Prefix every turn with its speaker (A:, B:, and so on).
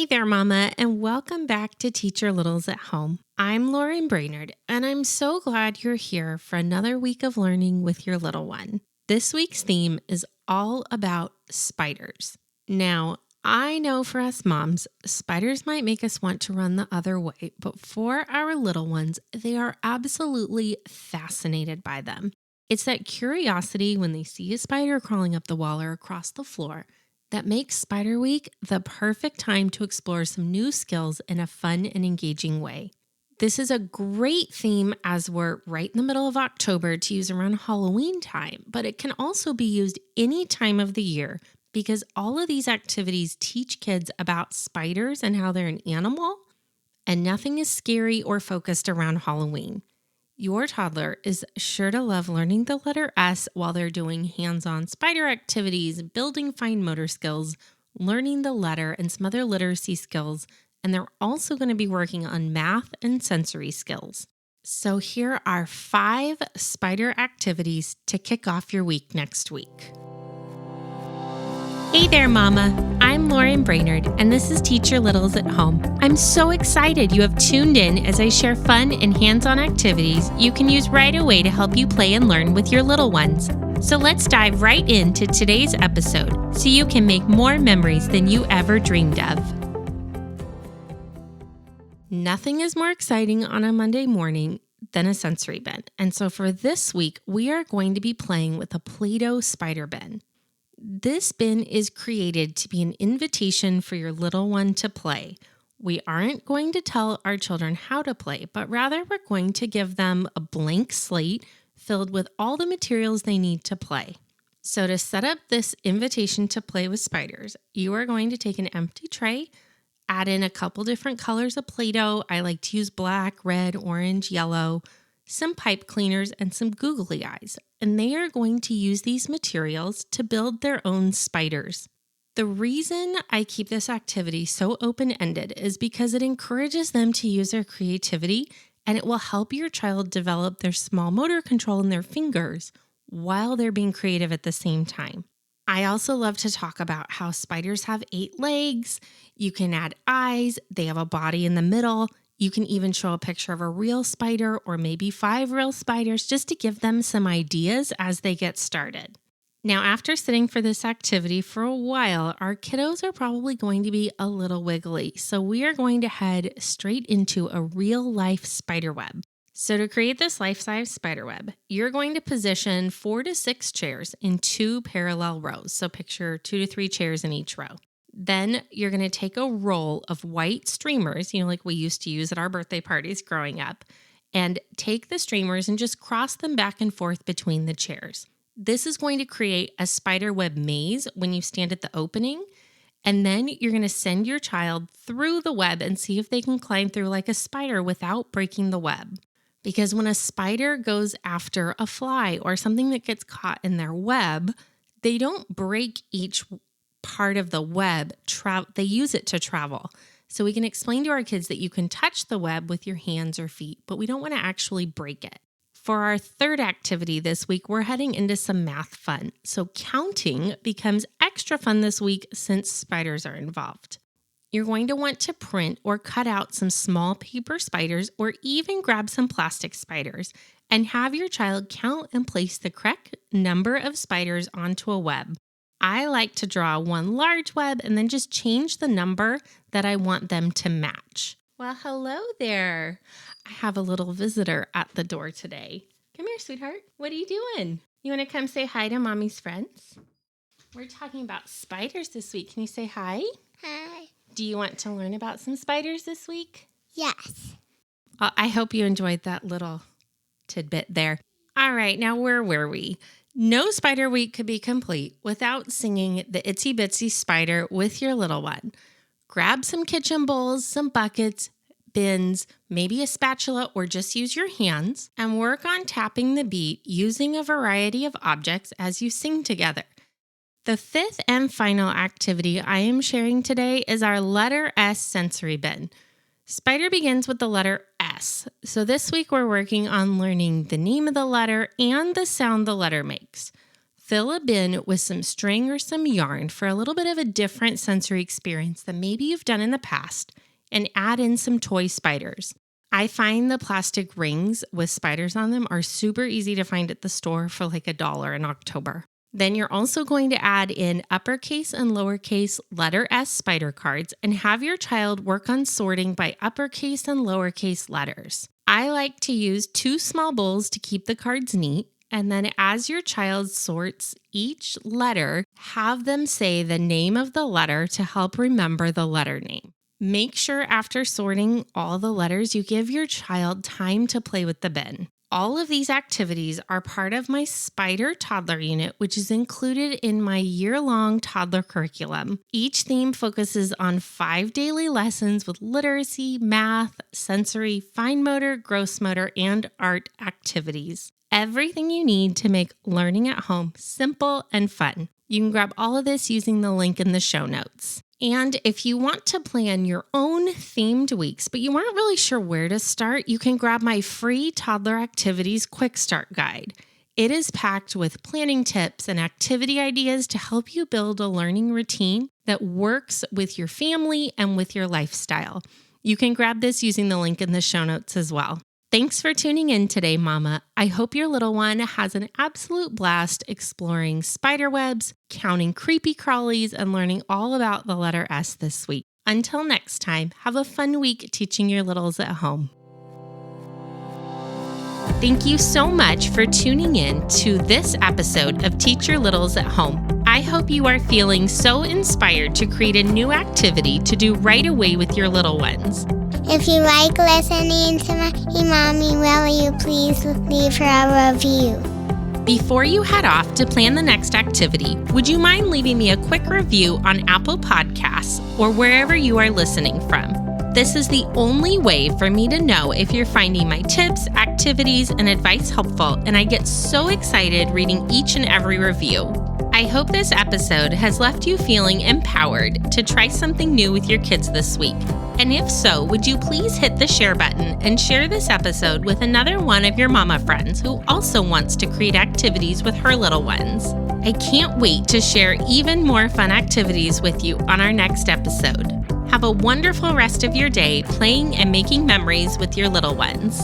A: Hey there, Mama, and welcome back to Teach Your Littles at Home. I'm Lauren Brainerd, and I'm so glad you're here for another week of learning with your little one. This week's theme is all about spiders. Now, I know for us moms, spiders might make us want to run the other way, but for our little ones, they are absolutely fascinated by them. It's that curiosity when they see a spider crawling up the wall or across the floor that makes Spider Week the perfect time to explore some new skills in a fun and engaging way. This is a great theme as we're right in the middle of October to use around Halloween time, but it can also be used any time of the year because all of these activities teach kids about spiders and how they're an animal, and nothing is scary or focused around Halloween. Your toddler is sure to love learning the letter S while they're doing hands-on spider activities, building fine motor skills, learning the letter, and some other literacy skills. And they're also going to be working on math and sensory skills. So here are 5 spider activities to kick off your week next week. Hey there, Mama. I'm Lauren Brainerd, and this is Teach Your Littles at Home. I'm so excited you have tuned in as I share fun and hands-on activities you can use right away to help you play and learn with your little ones. So let's dive right into today's episode so you can make more memories than you ever dreamed of. Nothing is more exciting on a Monday morning than a sensory bin. And so for this week, we are going to be playing with a Play-Doh spider bin. This bin is created to be an invitation for your little one to play. We aren't going to tell our children how to play, but rather we're going to give them a blank slate filled with all the materials they need to play. So to set up this invitation to play with spiders, you are going to take an empty tray, add in a couple different colors of Play-Doh. I like to use black, red, orange, yellow, some pipe cleaners, and some googly eyes. And they are going to use these materials to build their own spiders. The reason I keep this activity so open-ended is because it encourages them to use their creativity, and it will help your child develop their small motor control in their fingers while they're being creative at the same time. I also love to talk about how spiders have 8 legs. You can add eyes. They have a body in the middle. You can even show a picture of a real spider or maybe 5 real spiders just to give them some ideas as they get started. Now, after sitting for this activity for a while, our kiddos are probably going to be a little wiggly. So we are going to head straight into a real life spider web. So to create this life-size spider web, you're going to position 4 to 6 chairs in 2 parallel rows. So picture 2 to 3 chairs in each row. Then you're going to take a roll of white streamers, like we used to use at our birthday parties growing up, and take the streamers and just cross them back and forth between the chairs. This is going to create a spider web maze when you stand at the opening, and then you're going to send your child through the web and see if they can climb through like a spider without breaking the web. Because when a spider goes after a fly or something that gets caught in their web, they don't break each part of the web, they use it to travel. So we can explain to our kids that you can touch the web with your hands or feet, but we don't want to actually break it. For our third activity this week, we're heading into some math fun. So counting becomes extra fun this week since spiders are involved. You're going to want to print or cut out some small paper spiders or even grab some plastic spiders and have your child count and place the correct number of spiders onto a web. I like to draw one large web and then just change the number that I want them to match. Well, hello there. I have a little visitor at the door today. Come here, sweetheart. What are you doing? You want to come say hi to Mommy's friends? We're talking about spiders this week. Can you say hi?
B: Hi.
A: Do you want to learn about some spiders this week?
B: Yes.
A: I hope you enjoyed that little tidbit there. All right, now where were we? No Spider Week could be complete without singing the Itsy Bitsy Spider with your little one. Grab some kitchen bowls, some buckets, bins, maybe a spatula, or just use your hands and work on tapping the beat using a variety of objects as you sing together. The 5th and final activity I am sharing today is our letter S sensory bin. Spider begins with the letter S. So this week we're working on learning the name of the letter and the sound the letter makes. Fill a bin with some string or some yarn for a little bit of a different sensory experience than maybe you've done in the past, and add in some toy spiders. I find the plastic rings with spiders on them are super easy to find at the store for like $1 in October. Then you're also going to add in uppercase and lowercase letter S spider cards and have your child work on sorting by uppercase and lowercase letters. I like to use 2 small bowls to keep the cards neat. And then as your child sorts each letter, have them say the name of the letter to help remember the letter name. Make sure after sorting all the letters, you give your child time to play with the bin. All of these activities are part of my Spider Toddler unit, which is included in my year-long toddler curriculum. Each theme focuses on 5 daily lessons with literacy, math, sensory, fine motor, gross motor, and art activities. Everything you need to make learning at home simple and fun. You can grab all of this using the link in the show notes. And if you want to plan your own themed weeks, but you aren't really sure where to start, you can grab my free Toddler Activities Quick Start Guide. It is packed with planning tips and activity ideas to help you build a learning routine that works with your family and with your lifestyle. You can grab this using the link in the show notes as well. Thanks for tuning in today, Mama. I hope your little one has an absolute blast exploring spider webs, counting creepy crawlies, and learning all about the letter S this week. Until next time, have a fun week teaching your littles at home. Thank you so much for tuning in to this episode of Teach Your Littles at Home. I hope you are feeling so inspired to create a new activity to do right away with your little ones.
B: If you like listening to my mommy, will you please leave her a review?
A: Before you head off to plan the next activity, would you mind leaving me a quick review on Apple Podcasts or wherever you are listening from? This is the only way for me to know if you're finding my tips, activities, and advice helpful, and I get so excited reading each and every review. I hope this episode has left you feeling empowered to try something new with your kids this week. And if so, would you please hit the share button and share this episode with another one of your mama friends who also wants to create activities with her little ones. I can't wait to share even more fun activities with you on our next episode. Have a wonderful rest of your day playing and making memories with your little ones.